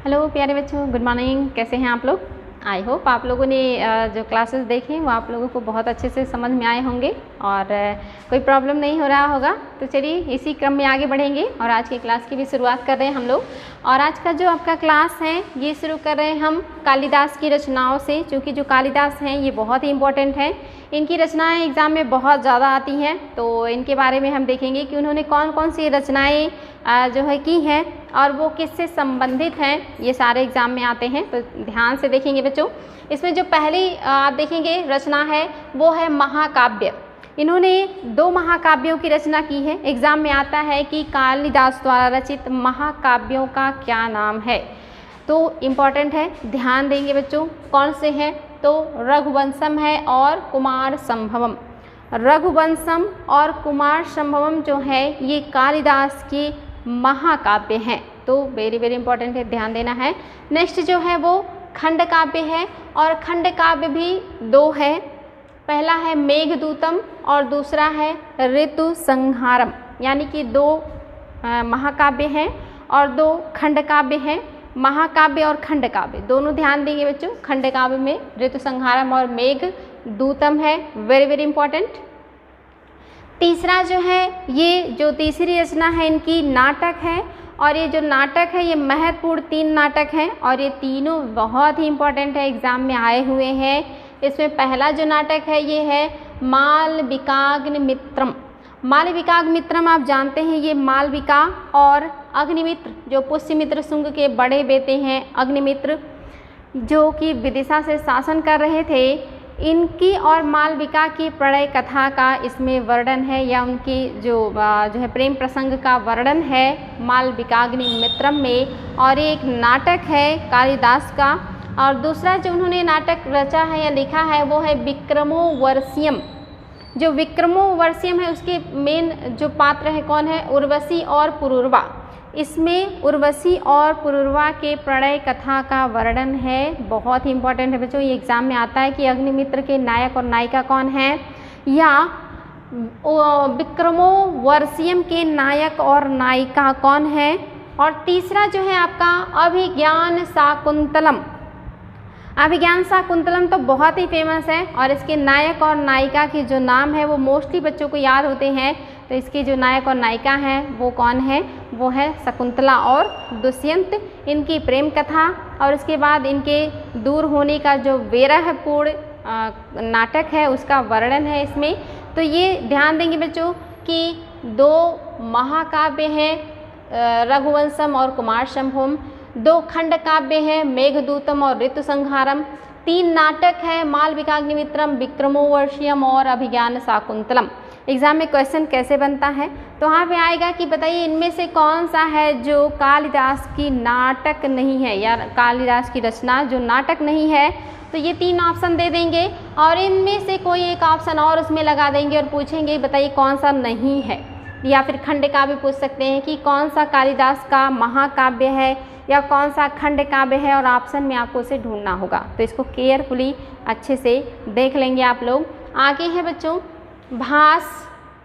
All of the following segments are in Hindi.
हेलो प्यारे बच्चों, गुड मॉर्निंग। कैसे हैं आप लोग? आई होप आप लोगों ने जो क्लासेस देखे वो आप लोगों को बहुत अच्छे से समझ में आए होंगे और कोई प्रॉब्लम नहीं हो रहा होगा। तो चलिए इसी क्रम में आगे बढ़ेंगे और आज की क्लास की भी शुरुआत कर रहे हैं हम लोग। और आज का जो आपका क्लास है ये शुरू कर रहे हैं हम कालिदास की रचनाओं से, क्योंकि जो कालिदास हैं ये बहुत ही इम्पोर्टेंट हैं। इनकी रचनाएं एग्ज़ाम में बहुत ज़्यादा आती हैं, तो इनके बारे में हम देखेंगे कि उन्होंने कौन कौन सी रचनाएं जो है की हैं और वो किससे संबंधित हैं। ये सारे एग्ज़ाम में आते हैं, तो ध्यान से देखेंगे बच्चों। इसमें जो पहली आप देखेंगे रचना है वो है महाकाव्य। इन्होंने 2 महाकाव्यों की रचना की है। एग्ज़ाम में आता है कि कालिदास द्वारा रचित महाकाव्यों का क्या नाम है, तो इम्पॉर्टेंट है, ध्यान देंगे बच्चों। कौन से हैं? तो रघुवंशम है और कुमार संभवम। रघुवंशम और कुमार संभवम जो है ये कालिदास के महाकाव्य हैं, तो वेरी वेरी इंपॉर्टेंट है, ध्यान देना है। नेक्स्ट जो है वो खंड काव्य है और खंड काव्य भी 2 है। पहला है मेघदूतम और दूसरा है ऋतु संहारम, यानी कि 2 महाकाव्य हैं और 2 खंड काव्य हैं। महाकाव्य और खंड काव्य दोनों ध्यान देंगे बच्चों। खंड काव्य में ऋतु संहारम और मेघदूतम है, वेरी वेरी इंपॉर्टेंट। तीसरा जो है ये जो तीसरी रचना है इनकी नाटक है, और ये जो नाटक है ये महत्वपूर्ण 3 नाटक हैं और ये तीनों बहुत ही इंपॉर्टेंट है, एग्ज़ाम में आए हुए हैं। इसमें पहला जो नाटक है ये है मालविकाग्निमित्रम। मालविकाग्निमित्रम आप जानते हैं, ये मालविका और अग्निमित्र जो पुष्यमित्र शुंग के बड़े बेटे हैं, अग्निमित्र जो कि विदिशा से शासन कर रहे थे, इनकी और मालविका की प्रणय कथा का इसमें वर्णन है, या उनकी जो है प्रेम प्रसंग का वर्णन है मालविकाग्निमित्रम में। और एक नाटक है कालिदास का। और दूसरा जो उन्होंने नाटक रचा है या लिखा है वो है विक्रमोर्वशीयम। जो विक्रमोर्वशीयम है उसके मेन जो पात्र है कौन है? उर्वशी और पुरूरवा। इसमें उर्वशी और पुरूरवा के प्रणय कथा का वर्णन है, बहुत ही इंपॉर्टेंट है बच्चों। ये एग्ज़ाम में आता है कि अग्निमित्र के नायक और नायिका कौन है, या विक्रमोर्वशीयम के नायक और नायिका कौन है। और तीसरा जो है आपका अभिज्ञान शाकुंतलम। अभिज्ञान शाकुंतलम तो बहुत ही फेमस है और इसके नायक और नायिका की जो नाम है वो मोस्टली बच्चों को याद होते हैं। तो इसके जो नायक और नायिका हैं वो कौन है? वो है शकुंतला और दुष्यंत। इनकी प्रेम कथा और उसके बाद इनके दूर होने का जो विरहपूर्ण नाटक है उसका वर्णन है इसमें। तो ये ध्यान देंगे बच्चों कि 2 महाकाव्य हैं रघुवंशम और कुमार संभवम, 2 खंड काव्य हैं मेघदूतम और ऋतु संहारम, 3 नाटक है मालविकाग्निमित्रम, विक्रमोर्वशीयम और अभिज्ञान शाकुंतलम। एग्ज़ाम में क्वेश्चन कैसे बनता है तो वहाँ पे आएगा कि बताइए इनमें से कौन सा है जो कालिदास की नाटक नहीं है, या कालिदास की रचना जो नाटक नहीं है। तो ये 3 ऑप्शन दे देंगे और इनमें से कोई एक ऑप्शन और उसमें लगा देंगे और पूछेंगे बताइए कौन सा नहीं है। या फिर खंड काव्य पूछ सकते हैं कि कौन सा कालिदास का महाकाव्य है या कौन सा खंड काव्य है, और ऑप्शन में आपको उसे ढूंढना होगा। तो इसको केयरफुली अच्छे से देख लेंगे आप लोग। आगे है बच्चों भास,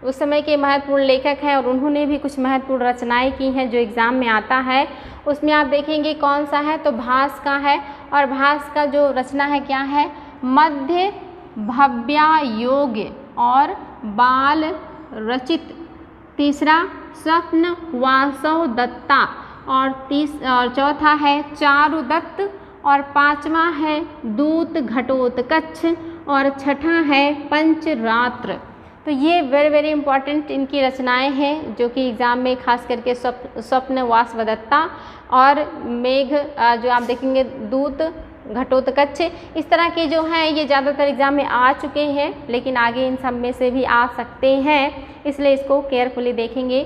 उस समय के महत्वपूर्ण लेखक हैं और उन्होंने भी कुछ महत्वपूर्ण रचनाएं की हैं जो एग्ज़ाम में आता है। उसमें आप देखेंगे कौन सा है, तो भास का है। और भास का जो रचना है क्या है? मध्य भव्यायोग्य और बाल रचित। तीसरा स्वप्न वासव दत्ता, और चौथा है चारुदत्त, और 5वां है दूत घटोत्कच, और 6ठा है पंचरात्र। तो ये वेरी वेरी इंपॉर्टेंट इनकी रचनाएं हैं जो कि एग्ज़ाम में खास करके स्वप्न वासवदत्ता और मेघ जो आप देखेंगे दूत घटोत्कच, इस तरह के जो हैं ये ज़्यादातर एग्ज़ाम में आ चुके हैं, लेकिन आगे इन सब में से भी आ सकते हैं, इसलिए इसको केयरफुली देखेंगे।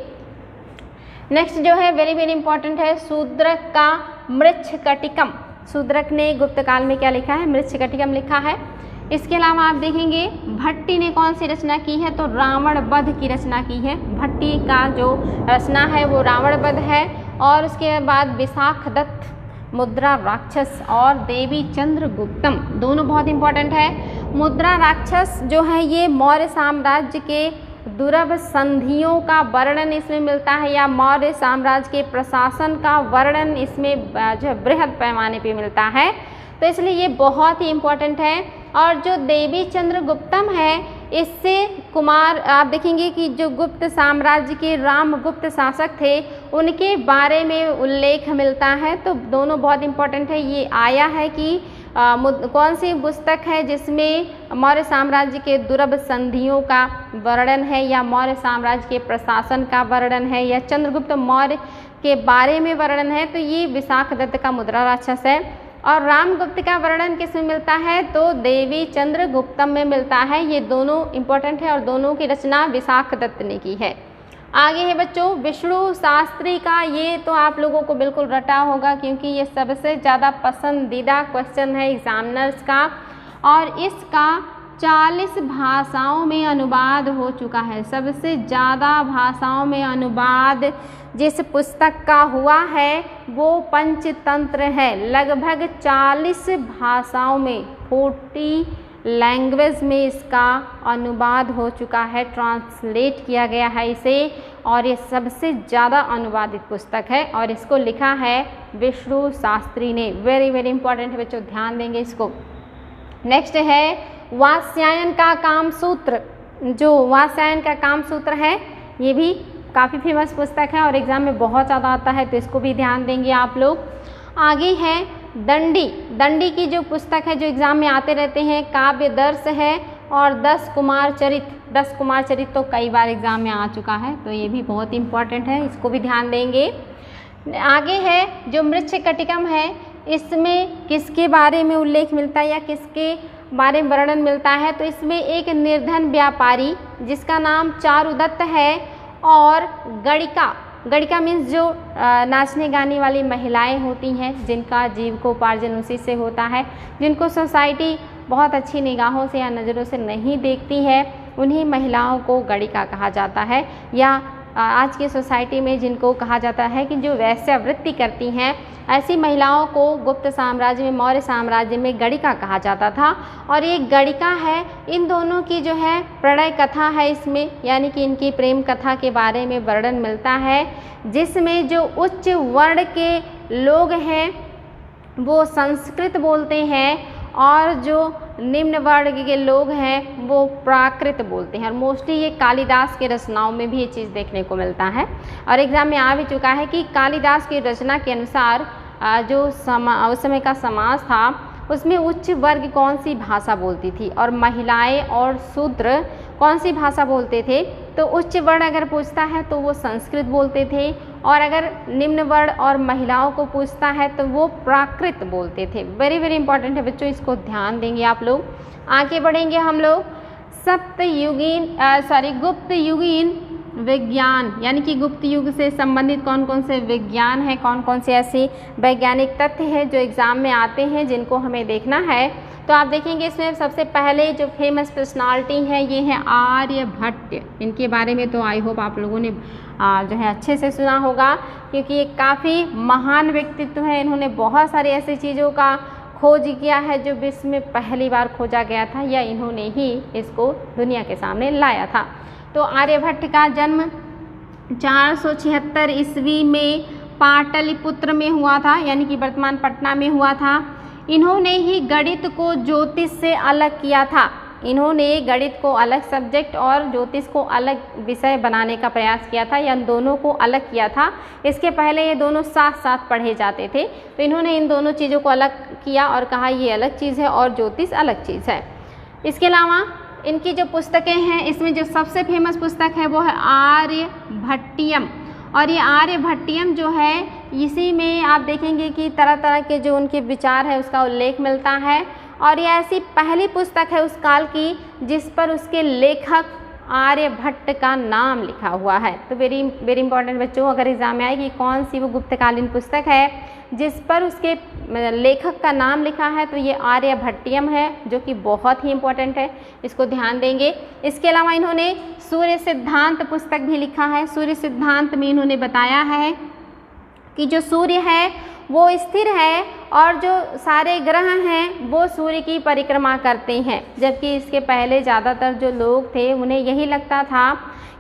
नेक्स्ट जो है वेरी वेरी इंपॉर्टेंट है शूद्रक का मृच्छकटिकम। शूद्रक ने गुप्त काल में क्या लिखा है? मृच्छकटिकम लिखा है। इसके अलावा आप देखेंगे भट्टी ने कौन सी रचना की है? तो रावण वध की रचना की है। भट्टी का जो रचना है वो रावण वध है। और उसके बाद विशाख दत्त, मुद्रा राक्षस और देवी चंद्रगुप्तम, दोनों बहुत इंपॉर्टेंट है। मुद्रा राक्षस जो है ये मौर्य साम्राज्य के दुर्लभ संधियों का वर्णन इसमें मिलता है या मौर्य साम्राज्य के प्रशासन का वर्णन इसमें जो है बृहद पैमाने पे मिलता है। तो इसलिए ये बहुत ही इम्पोर्टेंट है। और जो देवी चंद्रगुप्तम है, इससे कुमार आप देखेंगे कि जो गुप्त साम्राज्य के रामगुप्त शासक थे उनके बारे में उल्लेख मिलता है। तो दोनों बहुत इम्पोर्टेंट है। ये आया है कि कौन सी पुस्तक है जिसमें मौर्य साम्राज्य के दुर्लभ संधियों का वर्णन है या मौर्य साम्राज्य के प्रशासन का वर्णन है या चंद्रगुप्त मौर्य के बारे में वर्णन है। तो ये विशाखदत्त का मुद्रा राक्षस है। और रामगुप्त का वर्णन किस में मिलता है? तो देवी चंद्रगुप्तम में मिलता है। ये दोनों इम्पोर्टेंट है और दोनों की रचना विशाखदत्त ने की है। आगे है बच्चों विष्णु शास्त्री का। ये तो आप लोगों को बिल्कुल रटा होगा क्योंकि ये सबसे ज़्यादा पसंदीदा क्वेश्चन है एग्जामिनर्स का और इसका 40 भाषाओं में अनुवाद हो चुका है। सबसे ज़्यादा भाषाओं में अनुवाद जिस पुस्तक का हुआ है वो पंचतंत्र है। लगभग 40 भाषाओं में 40 लैंग्वेज में इसका अनुवाद हो चुका है, ट्रांसलेट किया गया है इसे और ये सबसे ज़्यादा अनुवादित पुस्तक है और इसको लिखा है विष्णु शास्त्री ने। वेरी वेरी इंपॉर्टेंट है बच्चों, ध्यान देंगे इसको। नेक्स्ट है वात्स्यायन का कामसूत्र। जो वात्स्यायन का कामसूत्र है ये भी काफ़ी फेमस पुस्तक है और एग्ज़ाम में बहुत ज़्यादा आता है, तो इसको भी ध्यान देंगे आप लोग। आगे है दंडी। दंडी की जो पुस्तक है जो एग्ज़ाम में आते रहते हैं, काव्य दर्श है और 10 कुमार चरित। 10 कुमार चरित तो कई बार एग्ज़ाम में आ चुका है, तो ये भी बहुत इंपॉर्टेंट है, इसको भी ध्यान देंगे। आगे है जो मृच्छकटिकम है, इसमें किसके बारे में उल्लेख मिलता है या किसके बारे में वर्णन मिलता है? तो इसमें एक निर्धन व्यापारी जिसका नाम चारुदत्त है और गणिका। गणिका मीन्स जो नाचने गाने वाली महिलाएं होती हैं जिनका जीविकोपार्जन उसी से होता है, जिनको सोसाइटी बहुत अच्छी निगाहों से या नज़रों से नहीं देखती है, उन्हीं महिलाओं को गणिका कहा जाता है। या आज की सोसाइटी में जिनको कहा जाता है कि जो वैश्यावृत्ति करती हैं, ऐसी महिलाओं को गुप्त साम्राज्य में, मौर्य साम्राज्य में गणिका कहा जाता था। और ये गणिका है, इन दोनों की जो है प्रणय कथा है इसमें, यानी कि इनकी प्रेम कथा के बारे में वर्णन मिलता है, जिसमें जो उच्च वर्ण के लोग हैं वो संस्कृत बोलते हैं और जो निम्न वर्ग के लोग हैं वो प्राकृत बोलते हैं। और मोस्टली ये कालिदास के रचनाओं में भी ये चीज़ देखने को मिलता है और एग्ज़ाम में आ भी चुका है कि कालिदास की रचना के अनुसार जो उस समय का समाज था उसमें उच्च वर्ग कौन सी भाषा बोलती थी और महिलाएं और शूद्र कौन सी भाषा बोलते थे। तो उच्च वर्ण अगर पूछता है तो वो संस्कृत बोलते थे और अगर निम्न वर्ण और महिलाओं को पूछता है तो वो प्राकृत बोलते थे। वेरी वेरी इंपॉर्टेंट है बच्चों, इसको ध्यान देंगे आप लोग। आगे बढ़ेंगे हम लोग गुप्त युगीन विज्ञान, यानी कि गुप्त युग से संबंधित कौन कौन से विज्ञान है, कौन कौन से ऐसे वैज्ञानिक तथ्य हैं जो एग्ज़ाम में आते हैं जिनको हमें देखना है। तो आप देखेंगे इसमें सबसे पहले जो फेमस पर्सनालिटी है ये है आर्यभट्ट। इनके बारे में तो आई होप आप लोगों ने जो है अच्छे से सुना होगा क्योंकि ये काफ़ी महान व्यक्तित्व है। इन्होंने बहुत सारी ऐसी चीज़ों का खोज किया है जो विश्व में पहली बार खोजा गया था या इन्होंने ही इसको दुनिया के सामने लाया था। तो आर्यभट्ट का जन्म 476 ईस्वी में पाटलिपुत्र में हुआ था, यानी कि वर्तमान पटना में हुआ था। इन्होंने ही गणित को ज्योतिष से अलग किया था। इन्होंने गणित को अलग सब्जेक्ट और ज्योतिष को अलग विषय बनाने का प्रयास किया था या इन दोनों को अलग किया था। इसके पहले ये दोनों साथ साथ पढ़े जाते थे, तो इन्होंने इन दोनों चीज़ों को अलग किया और कहा ये अलग चीज़ है और ज्योतिष अलग चीज़ है। इसके अलावा इनकी जो पुस्तकें हैं इसमें जो सबसे फेमस पुस्तक है वो है आर्यभट्टियम। और ये आर्यभट्टियम जो है इसी में आप देखेंगे कि तरह तरह के जो उनके विचार है उसका उल्लेख मिलता है और ये ऐसी पहली पुस्तक है उस काल की जिस पर उसके लेखक आर्यभट्ट का नाम लिखा हुआ है। तो वेरी वेरी इंपॉर्टेंट बच्चों, अगर एग्जाम में आए कि कौन सी वो गुप्तकालीन पुस्तक है जिस पर उसके लेखक का नाम लिखा है, तो ये आर्यभट्टियम है जो कि बहुत ही इंपॉर्टेंट है, इसको ध्यान देंगे। इसके अलावा इन्होंने सूर्य सिद्धांत पुस्तक भी लिखा है। सूर्य सिद्धांत में इन्होंने बताया है कि जो सूर्य है वो स्थिर है और जो सारे ग्रह हैं वो सूर्य की परिक्रमा करते हैं, जबकि इसके पहले ज़्यादातर जो लोग थे उन्हें यही लगता था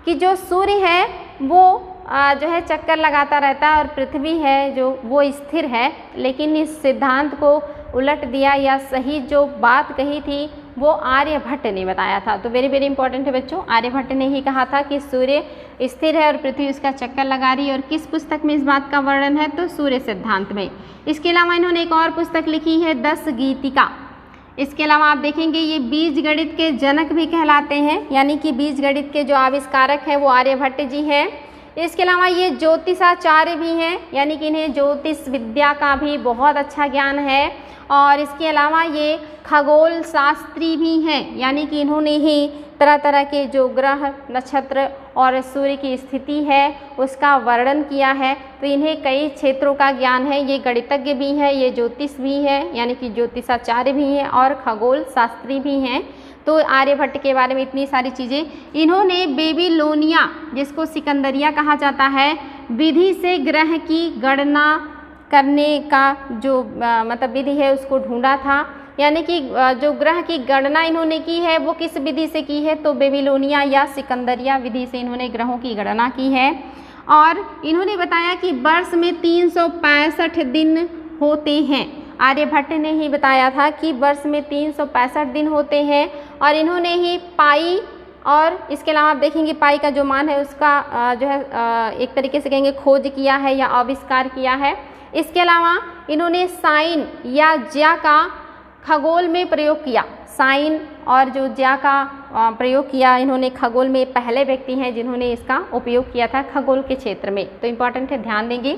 कि जो सूर्य है वो जो है चक्कर लगाता रहता है और पृथ्वी है जो वो स्थिर है। लेकिन इस सिद्धांत को उलट दिया या सही जो बात कही थी वो आर्यभट्ट ने बताया था। तो वेरी वेरी इंपॉर्टेंट है बच्चों, आर्यभट्ट ने ही कहा था कि सूर्य स्थिर है और पृथ्वी उसका चक्कर लगा रही है। और किस पुस्तक में इस बात का वर्णन है? तो सूर्य सिद्धांत में। इसके अलावा इन्होंने एक और पुस्तक लिखी है 10 गीतिका। इसके अलावा आप देखेंगे ये बीज गणित के जनक भी कहलाते हैं, यानी कि बीज गणित के जो आविष्कारक हैं वो आर्यभट्ट जी हैं। इसके अलावा ये ज्योतिषाचार्य भी हैं, यानी कि इन्हें ज्योतिष विद्या का भी बहुत अच्छा ज्ञान है। और इसके अलावा ये खगोल शास्त्री भी हैं, यानी कि इन्होंने ही तरह तरह के जो ग्रह नक्षत्र और सूर्य की स्थिति है उसका वर्णन किया है। तो इन्हें कई क्षेत्रों का ज्ञान है, ये गणितज्ञ भी है, ये ज्योतिष भी है, यानी कि ज्योतिषाचार्य भी हैं और खगोल शास्त्री भी हैं। तो आर्यभट्ट के बारे में इतनी सारी चीज़ें। इन्होंने बेबीलोनिया, जिसको सिकंदरिया कहा जाता है, विधि से ग्रह की गणना करने का जो मतलब विधि है उसको ढूंढा था, यानी कि जो ग्रह की गणना इन्होंने की है वो किस विधि से की है? तो बेबीलोनिया या सिकंदरिया विधि से इन्होंने ग्रहों की गणना की है। और इन्होंने बताया कि वर्ष में 365 दिन होते हैं। आर्यभट्ट ने ही बताया था कि वर्ष में 365 दिन होते हैं। और इन्होंने ही पाई, और इसके अलावा आप देखेंगे पाई का जो मान है उसका जो है एक तरीके से कहेंगे खोज किया है या आविष्कार किया है। इसके अलावा इन्होंने साइन या ज्या का खगोल में प्रयोग किया। साइन और जो ज्या का प्रयोग किया इन्होंने खगोल में, पहले व्यक्ति हैं जिन्होंने इसका उपयोग किया था खगोल के क्षेत्र में। तो इम्पॉर्टेंट है, ध्यान देंगे।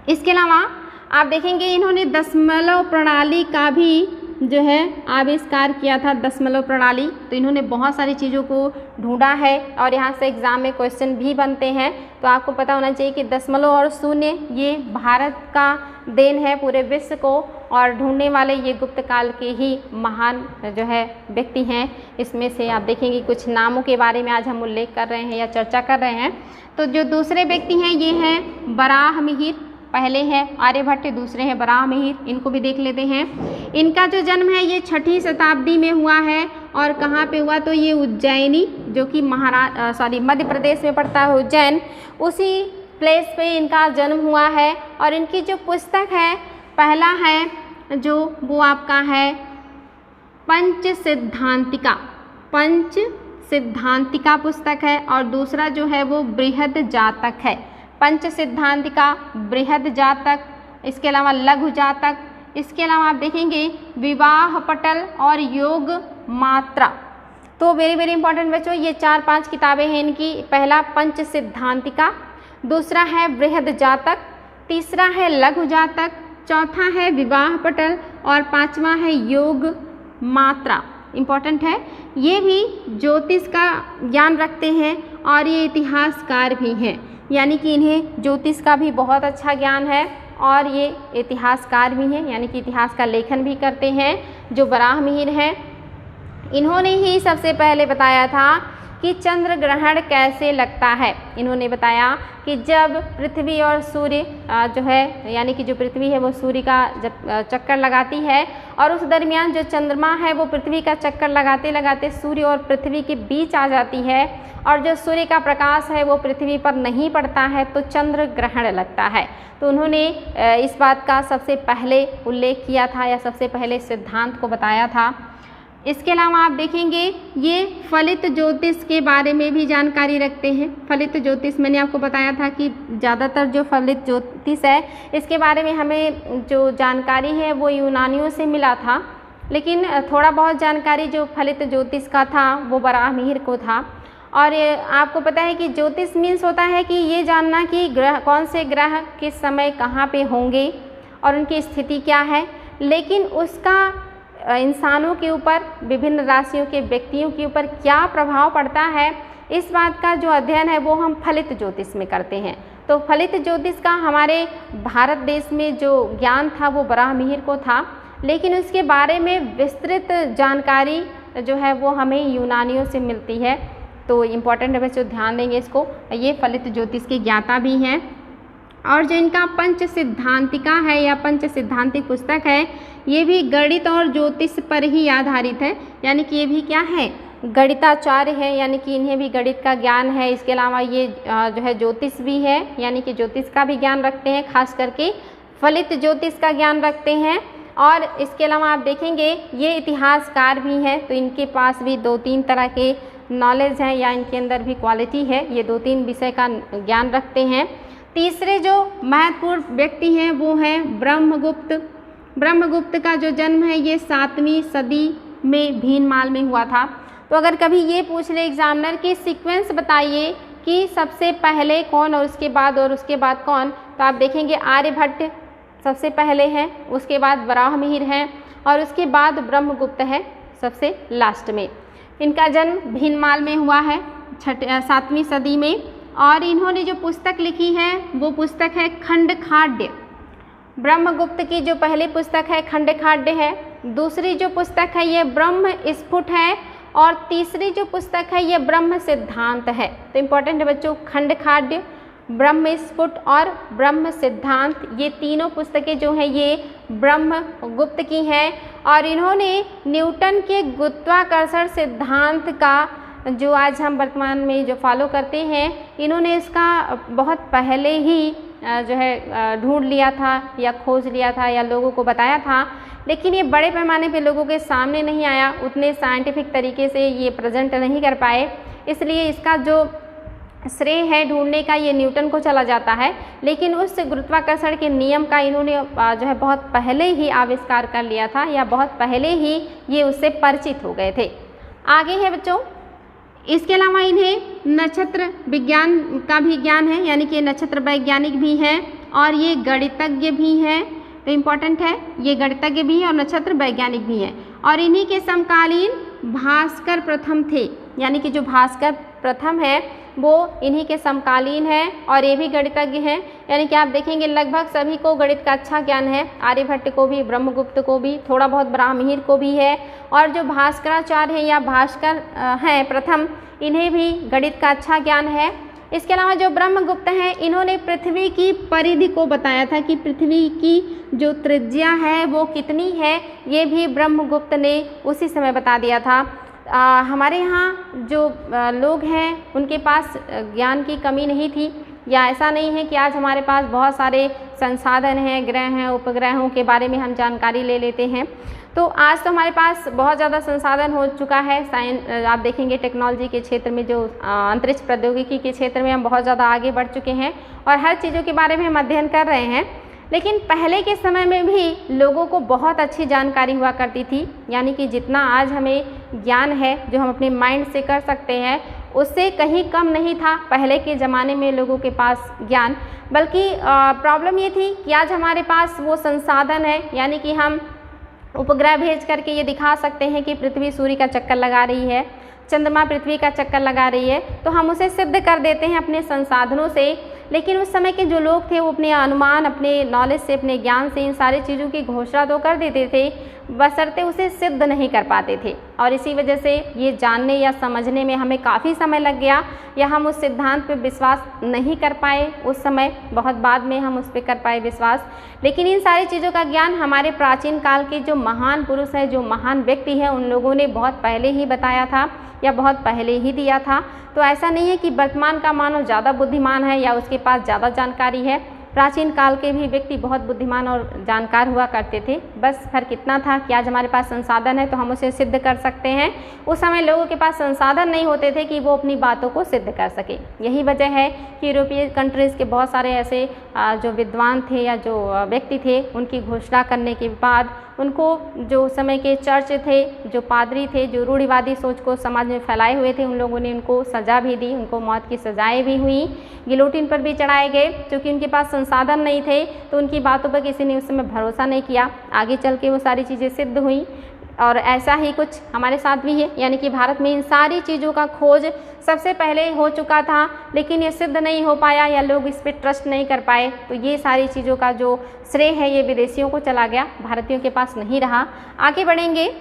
इसके अलावा आप देखेंगे इन्होंने दशमलव प्रणाली का भी जो है आविष्कार किया था, दशमलव प्रणाली। तो इन्होंने बहुत सारी चीज़ों को ढूंढा है और यहाँ से एग्ज़ाम में क्वेश्चन भी बनते हैं। तो आपको पता होना चाहिए कि दशमलव और शून्य ये भारत का देन है पूरे विश्व को, और ढूंढने वाले ये गुप्त काल के ही महान जो है व्यक्ति हैं। इसमें से आप देखेंगे कुछ नामों के बारे में आज हम उल्लेख कर रहे हैं या चर्चा कर रहे हैं। तो जो दूसरे व्यक्ति हैं ये हैं बराहमिहिर, पहले है आर्यभट्ट, दूसरे हैं बराहमिहिर। इनको भी देख लेते हैं। इनका जो जन्म है ये 6ठी शताब्दी में हुआ है। और कहाँ पे हुआ? तो ये उज्जैनी, जो कि मध्य प्रदेश में पड़ता है उज्जैन, उसी प्लेस पे इनका जन्म हुआ है। और इनकी जो पुस्तक है, पहला है जो वो आपका है पंच सिद्धांतिका, पंच सिद्धांतिका पुस्तक है। और दूसरा जो है वो बृहद जातक है, पंच सिद्धांतिका, बृहद जातक, इसके अलावा लघु जातक। इसके अलावा आप देखेंगे विवाह पटल और योग मात्रा। तो वेरी वेरी इंपॉर्टेंट बच्चों, ये 4-5 किताबें हैं इनकी। पहला पंच सिद्धांतिका, दूसरा है बृहद जातक, तीसरा है लघु जातक, चौथा है विवाह पटल और 5वां है योग मात्रा। इम्पॉर्टेंट है। ये भी ज्योतिष का ज्ञान रखते हैं और ये इतिहासकार भी हैं, यानी कि इन्हें ज्योतिष का भी बहुत अच्छा ज्ञान है और ये इतिहासकार भी हैं, यानी कि इतिहास का लेखन भी करते हैं। जो बराहमिहिर हैं इन्होंने ही सबसे पहले बताया था कि चंद्र ग्रहण कैसे लगता है। इन्होंने बताया कि जब पृथ्वी और सूर्य जो है, यानी कि जो पृथ्वी है वो सूर्य का जब चक्कर लगाती है और उस दरमियान जो चंद्रमा है वो पृथ्वी का चक्कर लगाते लगाते सूर्य और पृथ्वी के बीच आ जाती है और जो सूर्य का प्रकाश है वो पृथ्वी पर नहीं पड़ता है तो चंद्र ग्रहण लगता है। तो उन्होंने इस बात का सबसे पहले उल्लेख किया था या सबसे पहले सिद्धांत को बताया था। इसके अलावा आप देखेंगे ये फलित ज्योतिष के बारे में भी जानकारी रखते हैं। फलित ज्योतिष मैंने आपको बताया था कि ज़्यादातर जो फलित ज्योतिष है इसके बारे में हमें जो जानकारी है वो यूनानियों से मिला था, लेकिन थोड़ा बहुत जानकारी जो फलित ज्योतिष का था वो बराहमिहिर को था। और आपको पता है कि ज्योतिष मीन्स होता है कि ये जानना कि ग्रह कौन से ग्रह किस समय कहाँ पे होंगे और उनकी स्थिति क्या है, लेकिन उसका इंसानों के ऊपर, विभिन्न राशियों के व्यक्तियों के ऊपर क्या प्रभाव पड़ता है, इस बात का जो अध्ययन है वो हम फलित ज्योतिष में करते हैं। तो फलित ज्योतिष का हमारे भारत देश में जो ज्ञान था वो बराहमिहिर को था, लेकिन उसके बारे में विस्तृत जानकारी जो है वो हमें यूनानियों से मिलती है। तो इम्पॉर्टेंट है बच्चों, ध्यान देंगे इसको। ये फलित ज्योतिष के ज्ञाता भी हैं। और जो इनका पंच सिद्धांतिका है या पंच सिद्धांतिक पुस्तक है, ये भी गणित और ज्योतिष पर ही आधारित है, यानी कि ये भी क्या है, गणिताचार्य है, यानी कि इन्हें भी गणित का ज्ञान है। इसके अलावा ये जो है ज्योतिष भी है, यानी कि ज्योतिष का भी ज्ञान रखते हैं, खास करके फलित ज्योतिष का ज्ञान रखते हैं। और इसके अलावा आप देखेंगे ये इतिहासकार भी हैं, तो इनके पास भी 2-3 तरह के नॉलेज हैं या इनके अंदर भी क्वालिटी है, ये 2-3 विषय का ज्ञान रखते हैं। तीसरे जो महत्वपूर्ण व्यक्ति हैं वो हैं ब्रह्मगुप्त। ब्रह्मगुप्त का जो जन्म है ये 7वीं सदी में भीनमाल में हुआ था। तो अगर कभी ये पूछ ले एग्जामिनर कि सीक्वेंस बताइए कि सबसे पहले कौन और उसके बाद कौन, तो आप देखेंगे आर्यभट्ट सबसे पहले हैं, उसके बाद वराहमिहिर हैं और उसके बाद ब्रह्मगुप्त है सबसे लास्ट में। इनका जन्म भीनमाल में हुआ है 7वीं सदी में। और इन्होंने जो पुस्तक लिखी है वो पुस्तक है खंडखाड्य। ब्रह्मगुप्त की जो पहली पुस्तक है खंडखाड्य है, दूसरी जो पुस्तक है ये ब्रह्म स्फुट है और तीसरी जो पुस्तक है ये ब्रह्म सिद्धांत है। तो इम्पोर्टेंट है बच्चों, खंडखाड्य, ब्रह्म स्फुट और ब्रह्म सिद्धांत, ये तीनों पुस्तकें जो हैं ये ब्रह्मगुप्त की हैं। और इन्होंने न्यूटन के गुरुत्वाकर्षण सिद्धांत का जो आज हम वर्तमान में जो फॉलो करते हैं, इन्होंने इसका बहुत पहले ही जो है ढूंढ लिया था या खोज लिया था या लोगों को बताया था, लेकिन ये बड़े पैमाने पे लोगों के सामने नहीं आया, उतने साइंटिफिक तरीके से ये प्रेजेंट नहीं कर पाए, इसलिए इसका जो श्रेय है ढूंढने का ये न्यूटन को चला जाता है। लेकिन उस गुरुत्वाकर्षण के नियम का इन्होंने जो है बहुत पहले ही आविष्कार कर लिया था या बहुत पहले ही ये उससे परिचित हो गए थे। आगे है बच्चों, इसके अलावा इन्हें नक्षत्र विज्ञान का भी ज्ञान है, यानी कि नक्षत्र वैज्ञानिक भी हैं और ये गणितज्ञ भी हैं। तो इम्पॉर्टेंट है, ये गणितज्ञ भी हैं और नक्षत्र वैज्ञानिक भी हैं। और इन्हीं के समकालीन भास्कर प्रथम थे, यानी कि जो भास्कर प्रथम है वो इन्हीं के समकालीन है और ये भी गणितज्ञ हैं। यानी कि आप देखेंगे लगभग सभी को गणित का अच्छा ज्ञान है, आर्यभट्ट को भी, ब्रह्मगुप्त को भी, थोड़ा बहुत वराहमिहिर को भी है। और जो भास्कराचार्य हैं या भास्कर हैं प्रथम, इन्हें भी गणित का अच्छा ज्ञान है। इसके अलावा जो ब्रह्मगुप्त हैं इन्होंने पृथ्वी की परिधि को बताया था कि पृथ्वी की जो त्रिज्या है वो कितनी है, ये भी ब्रह्मगुप्त ने उसी समय बता दिया था। हमारे यहाँ जो लोग हैं उनके पास ज्ञान की कमी नहीं थी, या ऐसा नहीं है कि आज हमारे पास बहुत सारे संसाधन हैं, ग्रह हैं, उपग्रहों के बारे में हम जानकारी ले लेते हैं। तो आज तो हमारे पास बहुत ज़्यादा संसाधन हो चुका है। आप देखेंगे टेक्नोलॉजी के क्षेत्र में, जो अंतरिक्ष प्रौद्योगिकी के क्षेत्र में हम बहुत ज़्यादा आगे बढ़ चुके हैं और हर चीज़ों के बारे में हम अध्ययन कर रहे हैं। लेकिन पहले के समय में भी लोगों को बहुत अच्छी जानकारी हुआ करती थी, यानी कि जितना आज हमें ज्ञान है जो हम अपने माइंड से कर सकते हैं, उससे कहीं कम नहीं था पहले के ज़माने में लोगों के पास ज्ञान। बल्कि प्रॉब्लम ये थी कि आज हमारे पास वो संसाधन है, यानी कि हम उपग्रह भेज करके ये दिखा सकते हैं कि पृथ्वी सूर्य का चक्कर लगा रही है, चंद्रमा पृथ्वी का चक्कर लगा रही है, तो हम उसे सिद्ध कर देते हैं अपने संसाधनों से। लेकिन उस समय के जो लोग थे वो अपने अनुमान, अपने नॉलेज से, अपने ज्ञान से इन सारी चीज़ों की घोषणा तो कर देते थे, बशर्ते उसे सिद्ध नहीं कर पाते थे। और इसी वजह से ये जानने या समझने में हमें काफ़ी समय लग गया, या हम उस सिद्धांत पर विश्वास नहीं कर पाए उस समय, बहुत बाद में हम उस पर कर पाए विश्वास। लेकिन इन सारी चीज़ों का ज्ञान हमारे प्राचीन काल के जो महान पुरुष हैं, जो महान व्यक्ति हैं, उन लोगों ने बहुत पहले ही बताया था या बहुत पहले ही दिया था। तो ऐसा नहीं है कि वर्तमान का मानव ज़्यादा बुद्धिमान है या उसके पास ज़्यादा जानकारी है। प्राचीन काल के भी व्यक्ति बहुत बुद्धिमान और जानकार हुआ करते थे, बस फर्क इतना था कि आज हमारे पास संसाधन है तो हम उसे सिद्ध कर सकते हैं। उस समय लोगों के पास संसाधन नहीं होते थे कि वो अपनी बातों को सिद्ध कर सके। यही वजह है कि यूरोपीय कंट्रीज़ के बहुत सारे ऐसे जो विद्वान थे या जो व्यक्ति थे, उनकी घोषणा करने के बाद उनको जो समय के चर्च थे, जो पादरी थे, जो रूढ़िवादी सोच को समाज में फैलाए हुए थे, उन लोगों ने उनको सज़ा भी दी, उनको मौत की सज़ाएँ भी हुई, गिलोटिन पर भी चढ़ाए गए। क्योंकि उनके पास संसाधन नहीं थे तो उनकी बातों पर किसी ने उस समय भरोसा नहीं किया। आगे चल के वो सारी चीज़ें सिद्ध हुई और ऐसा ही कुछ हमारे साथ भी है, यानी कि भारत में इन सारी चीज़ों का खोज सबसे पहले हो चुका था, लेकिन ये सिद्ध नहीं हो पाया या लोग इस पर ट्रस्ट नहीं कर पाए। तो ये सारी चीज़ों का जो श्रेय है ये विदेशियों को चला गया, भारतीयों के पास नहीं रहा। आगे बढ़ेंगे।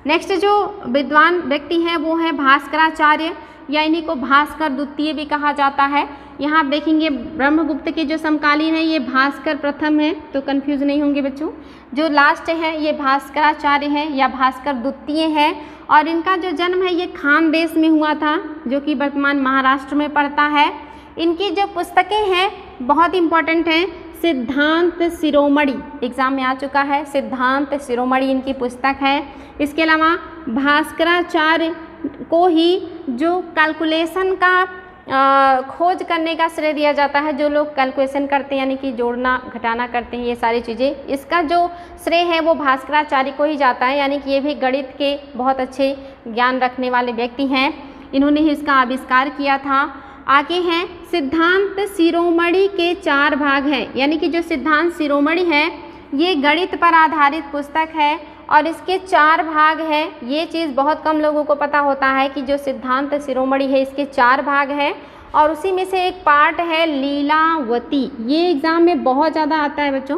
नेक्स्ट जो विद्वान व्यक्ति हैं वो है भास्कराचार्य, या इन्हीं को भास्कर द्वितीय भी कहा जाता है। यहाँ आप देखेंगे ब्रह्मगुप्त के जो समकालीन है ये भास्कर प्रथम है, तो कंफ्यूज नहीं होंगे बच्चों। जो लास्ट है ये भास्कराचार्य है या भास्कर द्वितीय है, और इनका जो जन्म है ये खानदेश में हुआ था, जो कि वर्तमान महाराष्ट्र में पड़ता है। इनकी जो पुस्तकें हैं बहुत इंपॉर्टेंट हैं। सिद्धांत शिरोमणि एग्जाम में आ चुका है, सिद्धांत शिरोमणि इनकी पुस्तक है। इसके अलावा भास्कराचार्य को ही जो कैलकुलेशन का खोज करने का श्रेय दिया जाता है। जो लोग कैलकुलेशन करते हैं यानी कि जोड़ना घटाना करते हैं, ये सारी चीज़ें, इसका जो श्रेय है वो भास्कराचार्य को ही जाता है। यानी कि ये भी गणित के बहुत अच्छे ज्ञान रखने वाले व्यक्ति हैं, इन्होंने ही इसका आविष्कार किया था। आगे हैं सिद्धांत शिरोमणि के 4 भाग हैं, यानी कि जो सिद्धांत शिरोमणि है ये गणित पर आधारित पुस्तक है और इसके 4 भाग हैं। ये चीज़ बहुत कम लोगों को पता होता है कि जो सिद्धांत शिरोमणि है इसके 4 भाग हैं, और उसी में से एक पार्ट है लीलावती। ये एग्ज़ाम में बहुत ज़्यादा आता है बच्चों,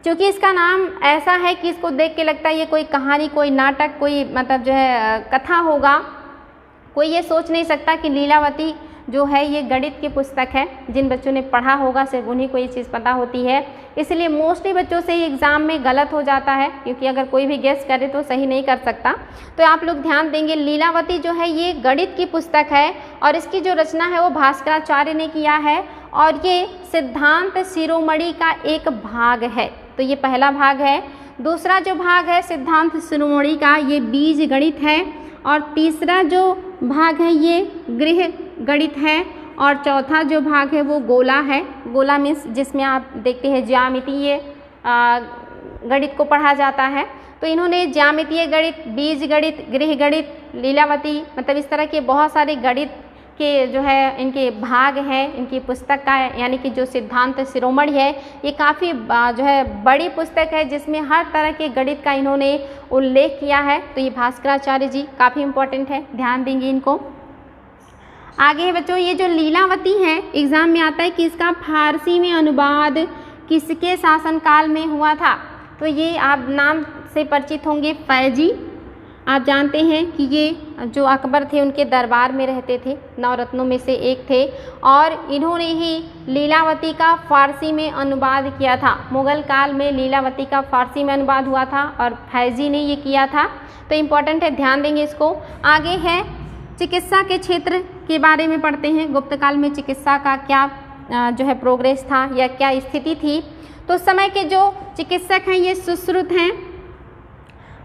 क्योंकि इसका नाम ऐसा है कि इसको देख के लगता है ये कोई कहानी, कोई नाटक, कोई मतलब जो है कथा होगा। कोई ये सोच नहीं सकता कि लीलावती जो है ये गणित की पुस्तक है। जिन बच्चों ने पढ़ा होगा सिर्फ उन्हीं को ये चीज़ पता होती है, इसलिए मोस्टली बच्चों से ये एग्ज़ाम में गलत हो जाता है, क्योंकि अगर कोई भी गेस करे तो सही नहीं कर सकता। तो आप लोग ध्यान देंगे, लीलावती जो है ये गणित की पुस्तक है और इसकी जो रचना है वो भास्कराचार्य ने किया है, और ये सिद्धांत शिरोमणि का एक भाग है। तो ये पहला भाग है। दूसरा जो भाग है सिद्धांत शिरोमणि का ये बीज गणित है, और तीसरा जो भाग है ये गृह गणित है, और चौथा जो भाग है वो गोला है। गोला मीन्स जिसमें आप देखते हैं ज्यामितीय गणित को पढ़ा जाता है। तो इन्होंने ज्यामितीय गणित, बीज गणित, गृह गणित, लीलावती, मतलब इस तरह के बहुत सारे गणित के जो है इनके भाग हैं इनकी पुस्तक का, यानी कि जो सिद्धांत शिरोमणि है ये काफ़ी जो है बड़ी पुस्तक है, जिसमें हर तरह के गणित का इन्होंने उल्लेख किया है। तो ये भास्कराचार्य जी काफ़ी इम्पोर्टेंट है, ध्यान देंगे इनको। आगे है बच्चों, ये जो लीलावती है एग्ज़ाम में आता है कि इसका फारसी में अनुवाद किसके शासनकाल में हुआ था। तो ये आप नाम से परिचित होंगे, फैजी। आप जानते हैं कि ये जो अकबर थे उनके दरबार में रहते थे, 9 रत्नों में से एक थे, और इन्होंने ही लीलावती का फ़ारसी में अनुवाद किया था। मुग़ल काल में लीलावती का फ़ारसी में अनुवाद हुआ था और फैजी ने ये किया था। तो इम्पॉर्टेंट है, ध्यान देंगे इसको। आगे है चिकित्सा के क्षेत्र के बारे में पढ़ते हैं। गुप्त काल में चिकित्सा का क्या जो है प्रोग्रेस था या क्या स्थिति थी। तो उस समय के जो चिकित्सक हैं ये सुश्रुत हैं।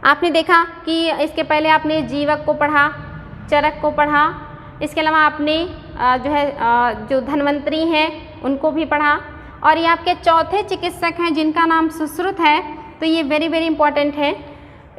आपने देखा कि इसके पहले आपने जीवक को पढ़ा, चरक को पढ़ा, इसके अलावा आपने जो है जो धन्वंतरी हैं उनको भी पढ़ा, और ये आपके चौथे चिकित्सक हैं जिनका नाम सुश्रुत है। तो ये वेरी वेरी इंपॉर्टेंट है।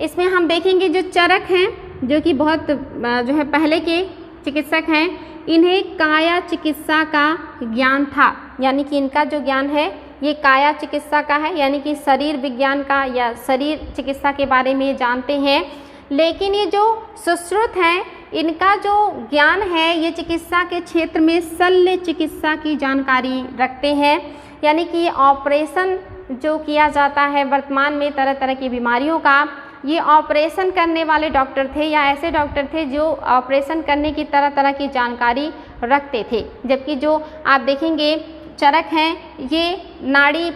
इसमें हम देखेंगे जो चरक हैं जो कि बहुत जो है पहले के चिकित्सक हैं, इन्हें काया चिकित्सा का ज्ञान था, यानी कि इनका जो ज्ञान है ये काया चिकित्सा का है, यानी कि शरीर विज्ञान का या शरीर चिकित्सा के बारे में जानते हैं। लेकिन ये जो सुश्रुत हैं इनका जो ज्ञान है ये चिकित्सा के क्षेत्र में शल्य चिकित्सा की जानकारी रखते हैं, यानी कि ऑपरेशन जो किया जाता है वर्तमान में तरह तरह की बीमारियों का, ये ऑपरेशन करने वाले डॉक्टर थे या ऐसे डॉक्टर थे जो ऑपरेशन करने की तरह तरह की जानकारी रखते थे। जबकि जो आप देखेंगे चरक हैं ये नाड़ी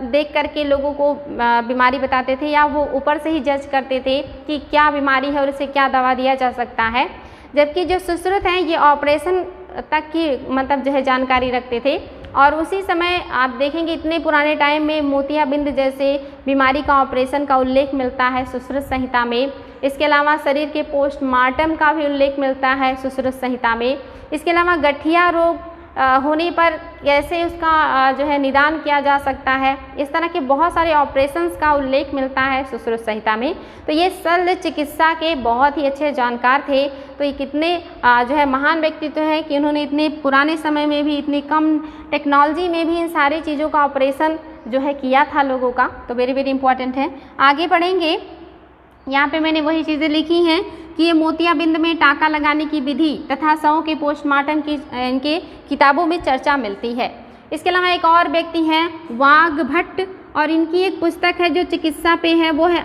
देख करके लोगों को बीमारी बताते थे, या वो ऊपर से ही जज करते थे कि क्या बीमारी है और इसे क्या दवा दिया जा सकता है। जबकि जो सुश्रुत हैं ये ऑपरेशन तक की मतलब जो है जानकारी रखते थे। और उसी समय आप देखेंगे इतने पुराने टाइम में मोतियाबिंद जैसे बीमारी का ऑपरेशन का उल्लेख मिलता है सुश्रुत संहिता में। इसके अलावा शरीर के पोस्टमार्टम का भी उल्लेख मिलता है सुश्रुत संहिता में। इसके अलावा गठिया रोग होने पर कैसे उसका जो है निदान किया जा सकता है, इस तरह के बहुत सारे ऑपरेशंस का उल्लेख मिलता है सुश्रुत संहिता में। तो ये शल्य चिकित्सा के बहुत ही अच्छे जानकार थे। तो ये कितने जो है महान व्यक्तित्व हैं कि उन्होंने इतने पुराने समय में भी इतनी कम टेक्नोलॉजी में भी इन सारी चीज़ों का ऑपरेशन जो है किया था लोगों का। तो वेरी वेरी इंपॉर्टेंट है। आगे पढ़ेंगे, यहाँ पे मैंने वही चीज़ें लिखी हैं कि ये मोतियाबिंद में टाँका लगाने की विधि तथा शवों के पोस्टमार्टम की इनके किताबों में चर्चा मिलती है। इसके अलावा एक और व्यक्ति हैं वाघभट्ट, और इनकी एक पुस्तक है जो चिकित्सा पे है, वो है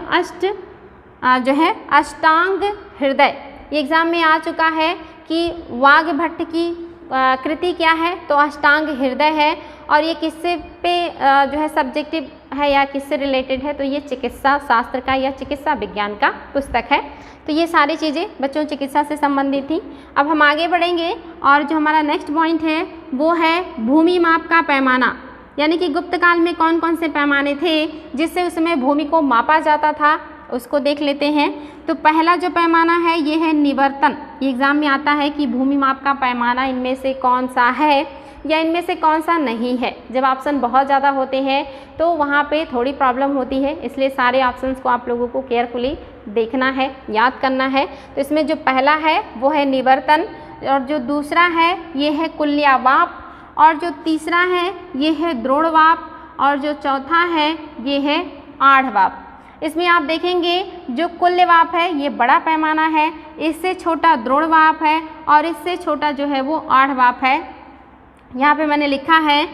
जो है अष्टांग हृदय। ये एग्ज़ाम में आ चुका है कि वाग्भट की कृति क्या है, तो अष्टांग हृदय है। और ये किससे पे जो है सब्जेक्टिव है या किससे रिलेटेड है, तो ये चिकित्सा शास्त्र का या चिकित्सा विज्ञान का पुस्तक है। तो ये सारी चीज़ें बच्चों चिकित्सा से संबंधित थी। अब हम आगे बढ़ेंगे और जो हमारा नेक्स्ट पॉइंट है वो है भूमि माप का पैमाना, यानी कि गुप्त काल में कौन कौन से पैमाने थे जिससे उस समय भूमि को मापा जाता था, उसको देख लेते हैं। तो पहला जो पैमाना है ये है निवर्तन। ये एग्ज़ाम में आता है कि भूमि माप का पैमाना इनमें से कौन सा है या इनमें से कौन सा नहीं है। जब ऑप्शन बहुत ज़्यादा होते हैं तो वहाँ पे थोड़ी प्रॉब्लम होती है, इसलिए सारे ऑप्शंस को आप लोगों को केयरफुली देखना है, याद करना है। तो इसमें जो पहला है वो है निवर्तन, और जो दूसरा है ये है कुल्यवाप, और जो तीसरा है ये है द्रोणवाप, और जो चौथा है ये है आढ़वाप। इसमें आप देखेंगे जो कुल्यवाप है ये बड़ा पैमाना है, इससे छोटा द्रोणवाप है, और इससे छोटा जो है वो आढ़वाप है। यहाँ पे मैंने लिखा है